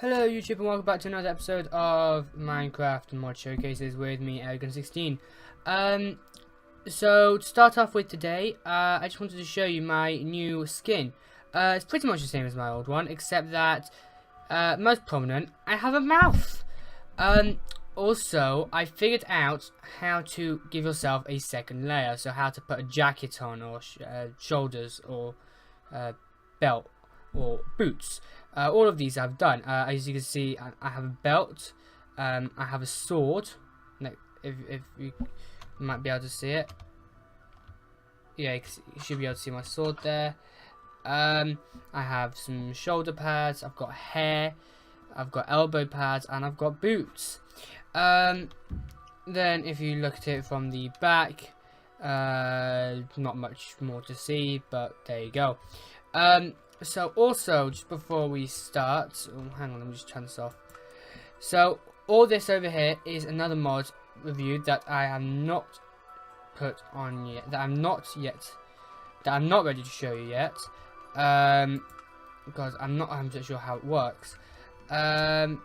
Hello YouTube and welcome back to another episode of Minecraft Mod Showcases with me, Eragon16. So to start off with today, I just wanted to show you my new skin. It's pretty much the same as my old one, except that, most prominent, I have a mouth. Also, I figured out how to give yourself a second layer, so how to put a jacket on, or shoulders, or belt, or boots. All of these I've done. As you can see, I have a belt. I have a sword. Like, if you might be able to see it. Yeah, you should be able to see my sword there. I have some shoulder pads. I've got hair. I've got elbow pads, and I've got boots. Then, if you look at it from the back, not much more to see, but there you go. So also, just before we start, hang on, let me just turn this off. So all this over here is another mod review that I have not put on yet, that I'm not ready to show you yet, because I'm not 100% sure how it works. Hang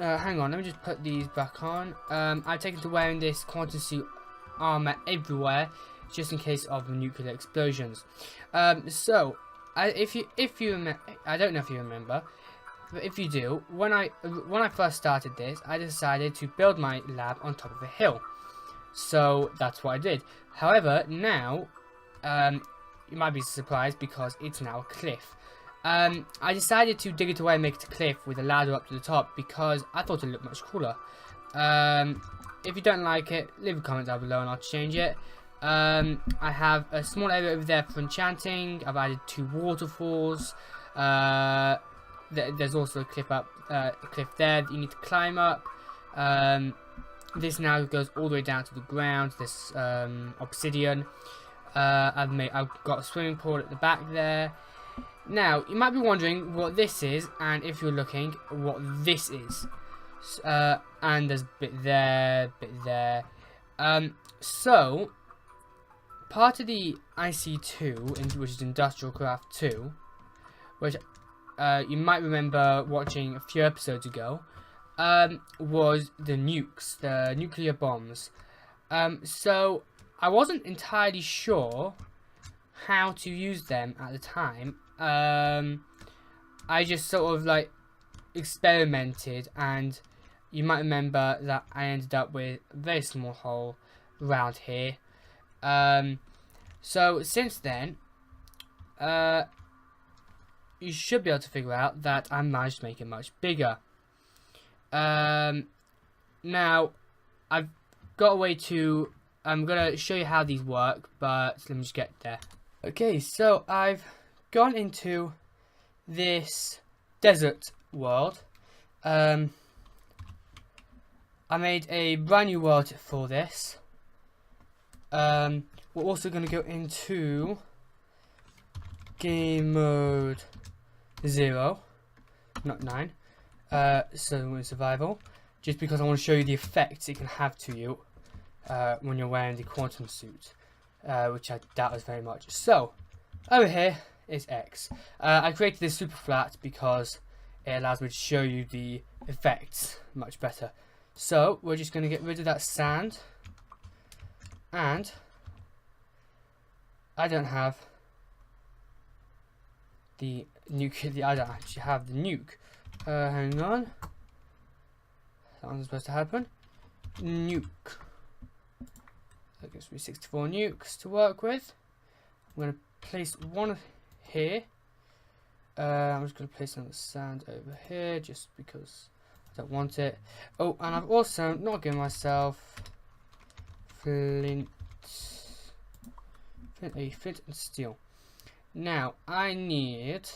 on, let me just put these back on. I've taken to wearing this quantum suit armor everywhere, just in case of nuclear explosions. If you remember, I don't know if you remember, but if you do, when I first started this, I decided to build my lab on top of a hill. So that's what I did. However, now, you might be surprised because it's now a cliff. I decided to dig it away and make it a cliff with a ladder up to the top because I thought it looked much cooler. If you don't like it, leave a comment down below and I'll change it. I have a small area over there for enchanting. I've added 2 waterfalls. There's also a cliff there that you need to climb up. This now goes all the way down to the ground. This obsidian. I've got a swimming pool at the back there. Now you might be wondering what this is, and if you're looking, what this is. And there's a bit there, so part of the IC2, which is Industrial Craft 2, which you might remember watching a few episodes ago, was the nukes, the nuclear bombs. So I wasn't entirely sure how to use them at the time. I just sort of like experimented, and you might remember that I ended up with a very small hole around here. So since then, you should be able to figure out that I managed to make it much bigger. Now I've got a way to, I'm gonna show you how these work, but let me just get there. Okay, so I've gone into this desert world. I made a brand new world for this. We're also going to go into game mode 0, not 9, so we're in survival, just because I want to show you the effects it can have to you when you're wearing the quantum suit, which I doubt as very much. So over here is X. I created this super flat because it allows me to show you the effects much better. So we're just going to get rid of that sand, and I don't have the nuke. I don't actually have the nuke. Hang on, that one's supposed to happen. Nuke. That gives me 64 nukes to work with. I'm going to place one here. I'm just going to place another sand over here just because I don't want it. Oh, and I've also not given myself flint and steel. Now I need,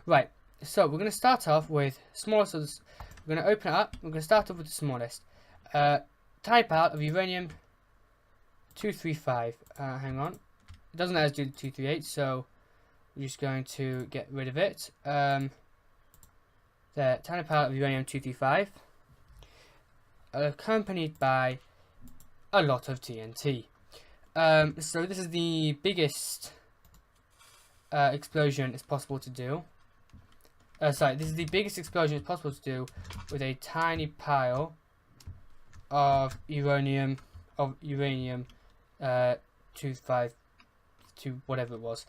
right, so we're going to start off with smallest of this. We're going to open it up. We're going to start off with the smallest. Type out of uranium 235. Hang on, it doesn't let us do the 238, so we're just going to get rid of it. There, tiny palette of uranium 235, accompanied by a lot of TNT. So this is the biggest explosion it's possible to do. Sorry, this is the biggest explosion it's possible to do with a tiny pile of uranium 252 whatever it was.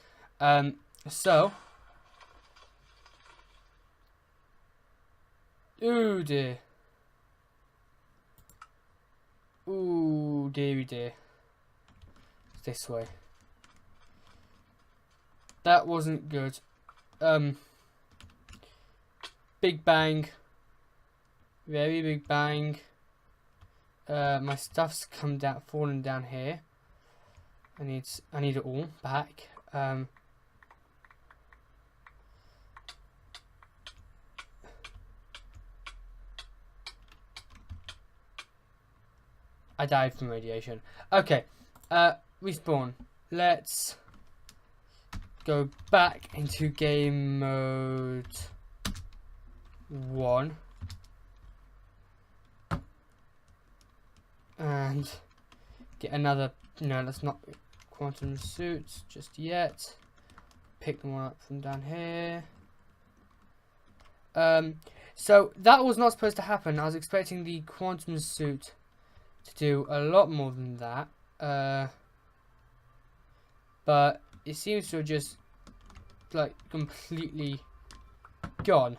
So ooh dear. Ooh dearie dear. It's this way. That wasn't good. Big bang. Very big bang. My stuff's fallen down here. I need it all back. I died from radiation. Okay, respawn. Let's go back into game mode 1 and get another. No, that's not quantum suits just yet. Pick one up from down here. So that was not supposed to happen. I was expecting the quantum suit to do a lot more than that, but it seems to have just like completely gone.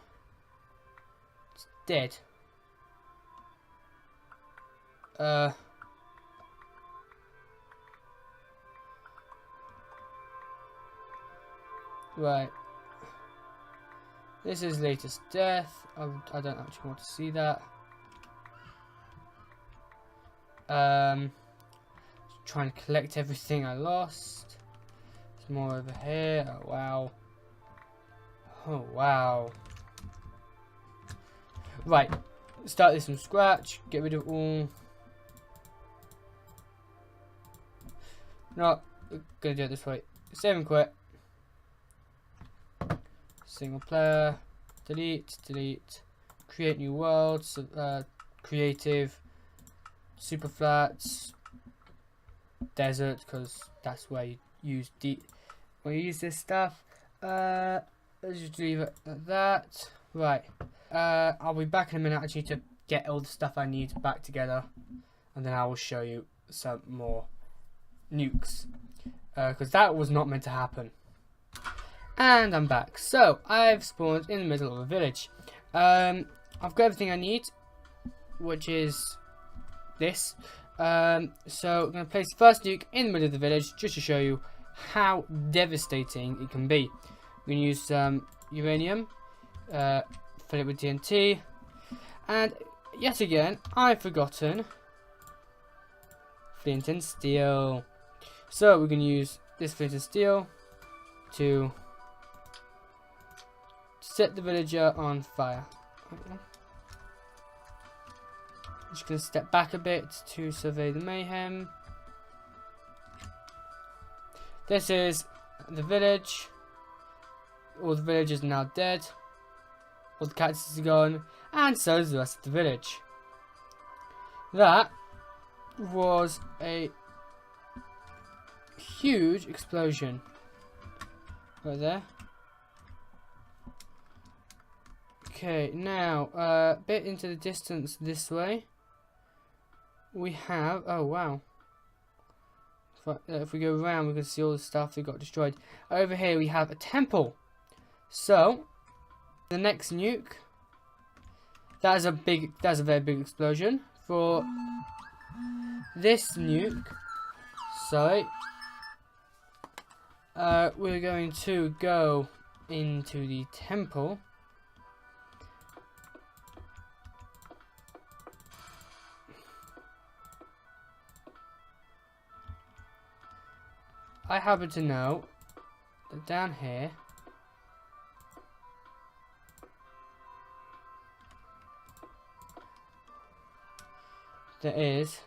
It's dead. Right. This is latest death. I don't actually want to see that. Trying to collect everything I lost. There's more over here. Oh wow. Oh wow. Right. Start this from scratch. Get rid of all. No, we're gonna do it this way. Save and quit. Single player. Delete. Create new world. Creative. Super flats. Desert, because that's where you use this stuff. Let's just leave it at that. Right. I'll be back in a minute. I just need to get all the stuff I need back together, and then I will show you some more nukes, because that was not meant to happen. And I'm back. So I've spawned in the middle of a village. I've got everything I need, which is this. So I'm going to place the first nuke in the middle of the village just to show you how devastating it can be. We're going to use some uranium, fill it with TNT, and yet again I've forgotten flint and steel. So we're going to use this flint and steel to set the villager on fire. I'm just going to step back a bit to survey the mayhem. This is the village. All the villagers are now dead. All the cactuses are gone. And so is the rest of the village. That was a huge explosion. Right there. Okay, now a bit into the distance this way, we have, oh wow, if we go around we can see all the stuff that got destroyed. Over here we have a temple. So the next nuke, that's a very big explosion. For this nuke, sorry, we're going to go into the temple. I happen to know that down here there is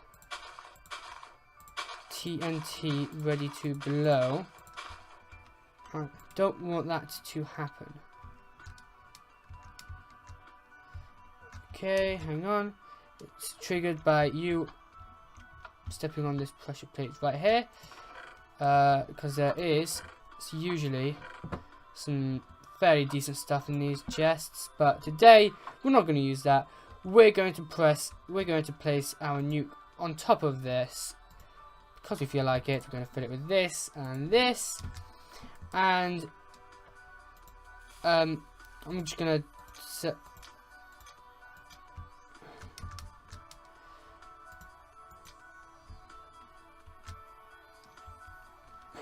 TNT ready to blow. I don't want that to happen. Okay, hang on. It's triggered by you stepping on this pressure plate right here. Because there is It's usually some fairly decent stuff in these chests, but today we're not going to use that. We're going to place our nuke on top of this because we feel like it. We're going to fill it with this and this, and I'm just going to set.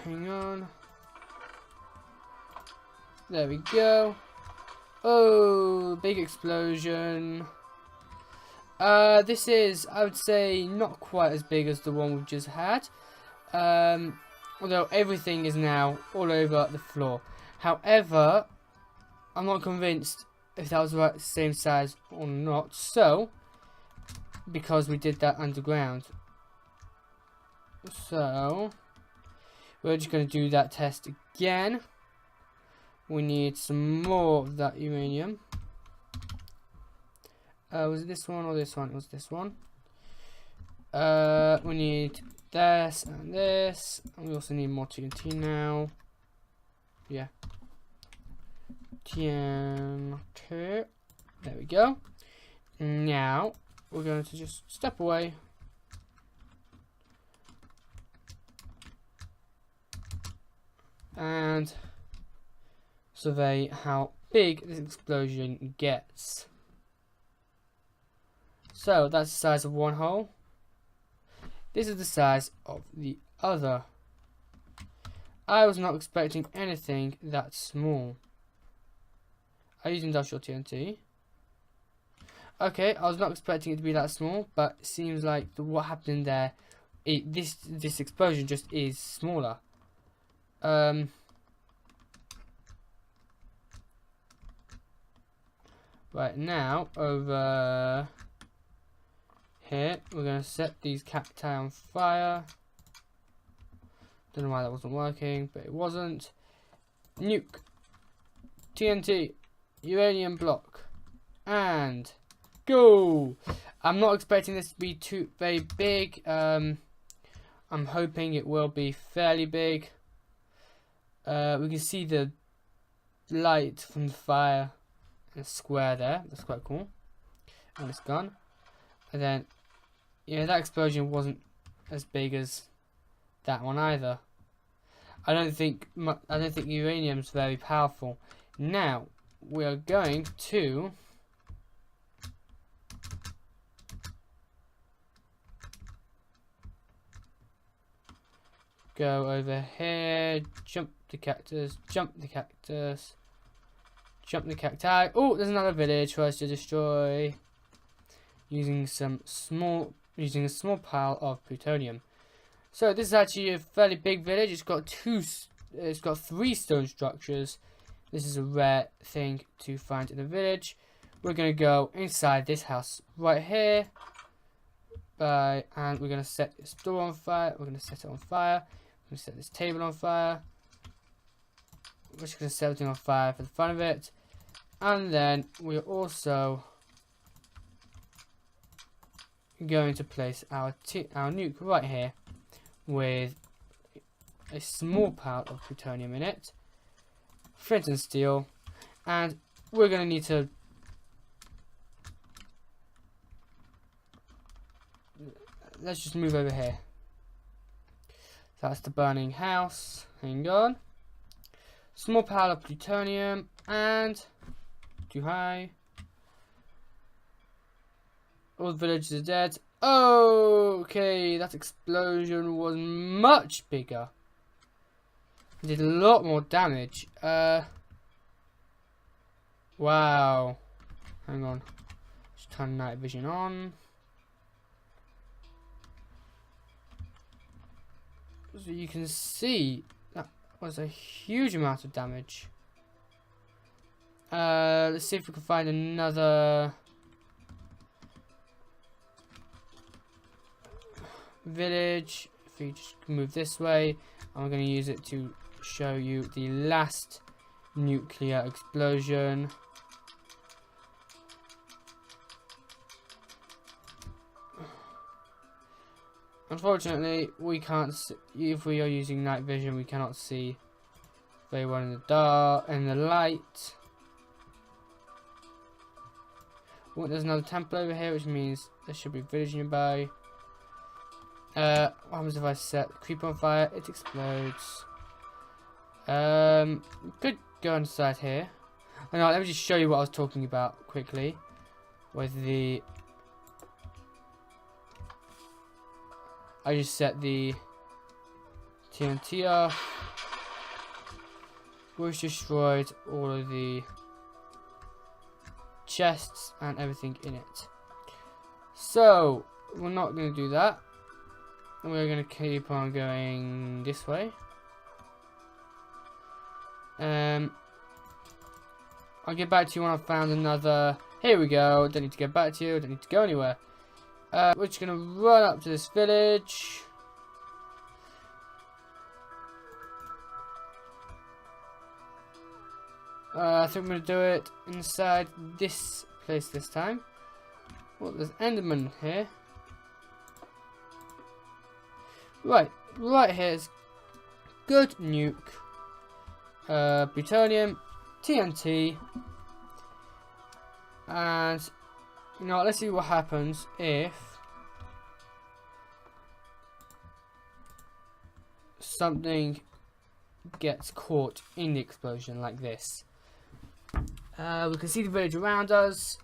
Hang on. There we go. Oh, big explosion. This is, I would say, not quite as big as the one we've just had. Although everything is now all over the floor. However, I'm not convinced if that was the same size or not. So, because we did that underground. So, we're just going to do that test again. We need some more of that uranium. Was it this one or this one? It was this one. We need this and this. And we also need more TNT now. Yeah. TNT. There we go. Now, we're going to just step away. And survey how big this explosion gets. So that's the size of one hole. This is the size of the other. I was not expecting anything that small. I use industrial TNT. Okay, I was not expecting it to be that small, but it seems like what happened there, this explosion just is smaller. Right now, over here, we're going to set these cacti on fire. Don't know why that wasn't working, but it wasn't. Nuke, TNT, uranium block, and go! I'm not expecting this to be very big. I'm hoping it will be fairly big. We can see the light from the fire in a square there. That's quite cool. And it's gone. And then, yeah, that explosion wasn't as big as that one either. I don't think uranium's very powerful. Now we are going to go over here, jump the cactus, jump the cactus, jump the cacti. Oh, there's another village for us to destroy using a small pile of plutonium. So this is actually a fairly big village. It's got 3 stone structures. This is a rare thing to find in a village. We're going to go inside this house right here. And we're going to set this door on fire. We're going to set it on fire. We're going to set this table on fire. We're just going to set everything on fire for the fun of it. And then we're also going to place our nuke right here with a small pile of plutonium in it, flint and steel, and we're going to need to let's just move over here. That's the burning house. Hang on. Small pile of plutonium and too high. All the villagers are dead. Oh, okay, that explosion was much bigger. It did a lot more damage. Wow. Hang on. Just turn night vision on. So you can see that was a huge amount of damage. Let's see if we can find another village. If you just move this way, I'm going to use it to show you the last nuclear explosion. Unfortunately, we can't see, if we are using night vision, we cannot see very well in the dark and the light. Oh, there's another temple over here, which means there should be a village nearby. What happens if I set the creeper on fire? It explodes. Could go inside here. Oh, no, let me just show you what I was talking about quickly. With the... I just set the TNT off, which destroyed all of the chests and everything in it. So, we're not going to do that. We're going to keep on going this way. I'll get back to you when I've found another... Here we go. Don't need to get back to you. Don't need to go anywhere. We're just going to run up to this village. I think I'm going to do it inside this place this time. Well, there's Enderman here. Right here is good nuke. Plutonium, TNT. And, you know, let's see what happens if something gets caught in the explosion like this. We can see the village around us.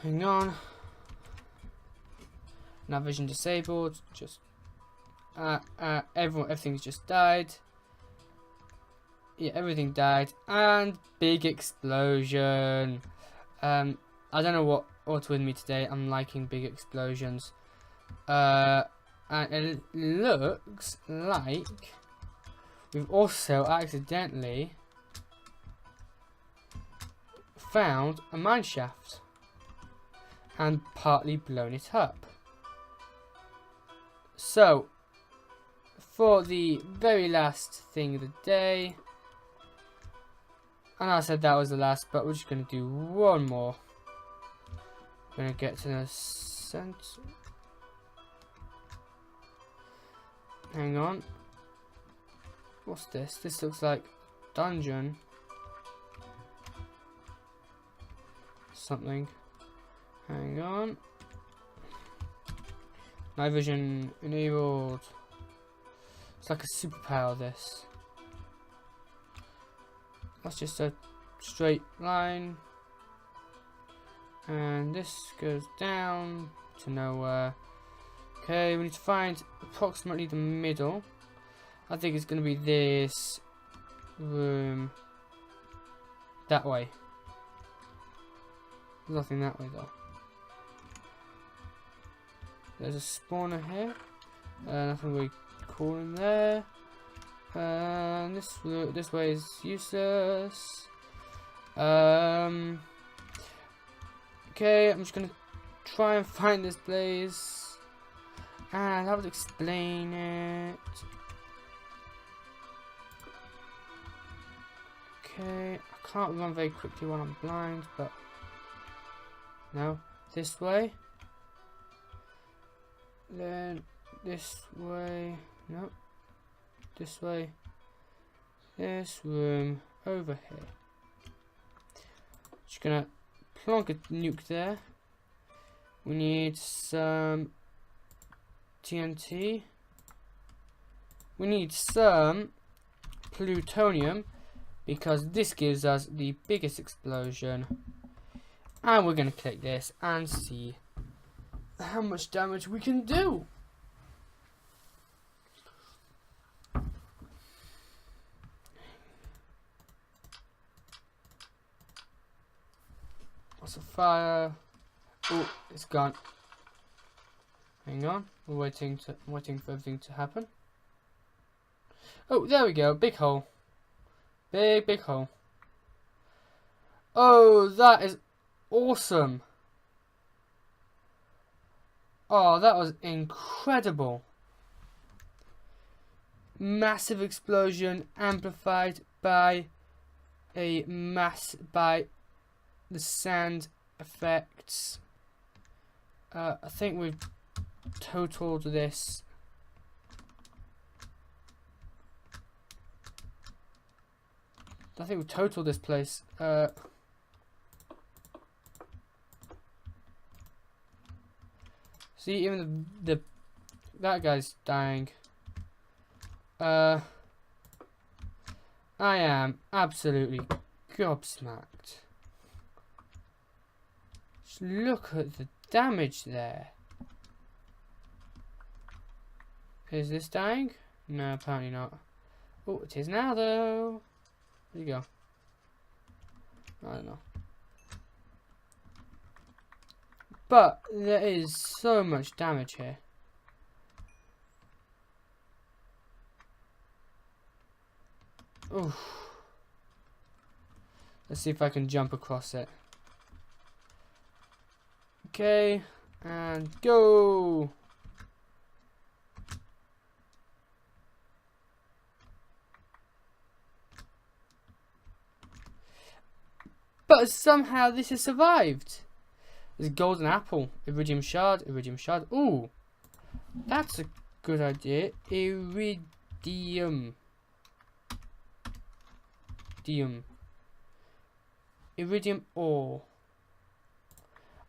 Hang on. Now vision disabled. Just everything's just died. Yeah, everything died, and big explosion. I don't know what's with me today. I'm liking big explosions. And it looks like we've also accidentally found a mine shaft and partly blown it up. So, for the very last thing of the day, I know I said that was the last, but we're just going to do one more. We're going to get to the center. Hang on. What's this? This looks like dungeon. Something. Hang on. Night vision enabled. It's like a superpower, this. That's just a straight line. And this goes down to nowhere. Okay, we need to find approximately the middle. I think it's going to be this room. That way. There's nothing that way though. There's a spawner here. Nothing really cool in there. And this way is useless. Okay, I'm just gonna try and find this place, and I will explain it. Okay, I can't run very quickly when I'm blind, but no, this way. Then this way. Nope. This way. This room over here. Just gonna plonk a nuke there. We need some TNT. We need some plutonium, because this gives us the biggest explosion. And we're gonna click this and see how much damage we can do. What's a fire? Oh, it's gone. Hang on, we're waiting for everything to happen. Oh, there we go. Big hole. Big hole. Oh, that is awesome. Oh, that was incredible. Massive explosion amplified by the sand effects. I think we've total this. I think we'll total this place. See, even that guy's dying. I am absolutely gobsmacked. Just look at the damage there. Is this dying? No, apparently not. Oh, it is now though. There you go. I don't know. But there is so much damage here. Oof. Let's see if I can jump across it. Okay, and go. But somehow this has survived. There's a golden apple, iridium shard, iridium shard. Ooh, that's a good idea. Iridium. Iridium ore.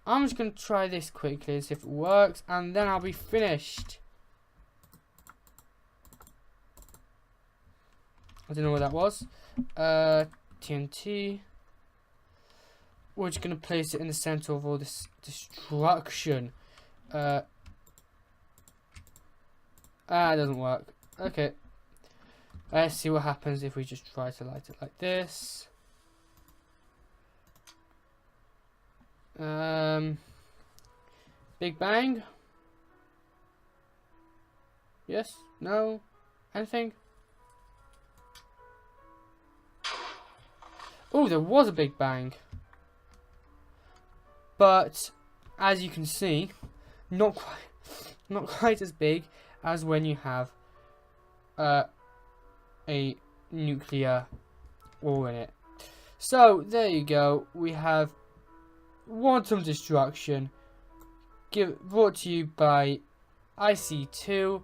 I'm just going to try this quickly and see if it works, and then I'll be finished. I don't know what that was. TNT. We're just going to place it in the center of all this destruction. It doesn't work. Okay. Let's see what happens if we just try to light it like this. Big bang. Yes? No? Anything? Oh, there was a big bang. But as you can see, not quite as big as when you have a nuclear ore in it. So there you go. We have Quantum Destruction, brought to you by IC2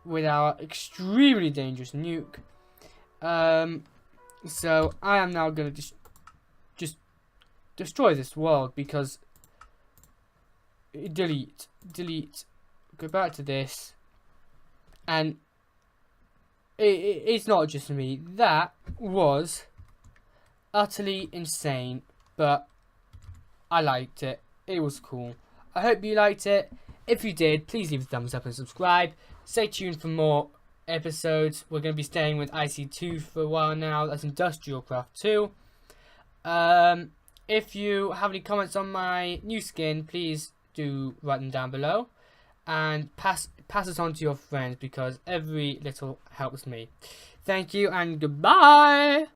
with our extremely dangerous nuke. So I am now going to just destroy this world, because delete, go back to this, and it's not just me. That was utterly insane, but I liked it. It was cool. I hope you liked it. If you did, please leave a thumbs up and subscribe. Stay tuned for more episodes. We're going to be staying with IC2 for a while now. That's Industrial Craft 2. If you have any comments on my new skin, please do write them down below. And pass it on to your friends, because every little helps me. Thank you and goodbye!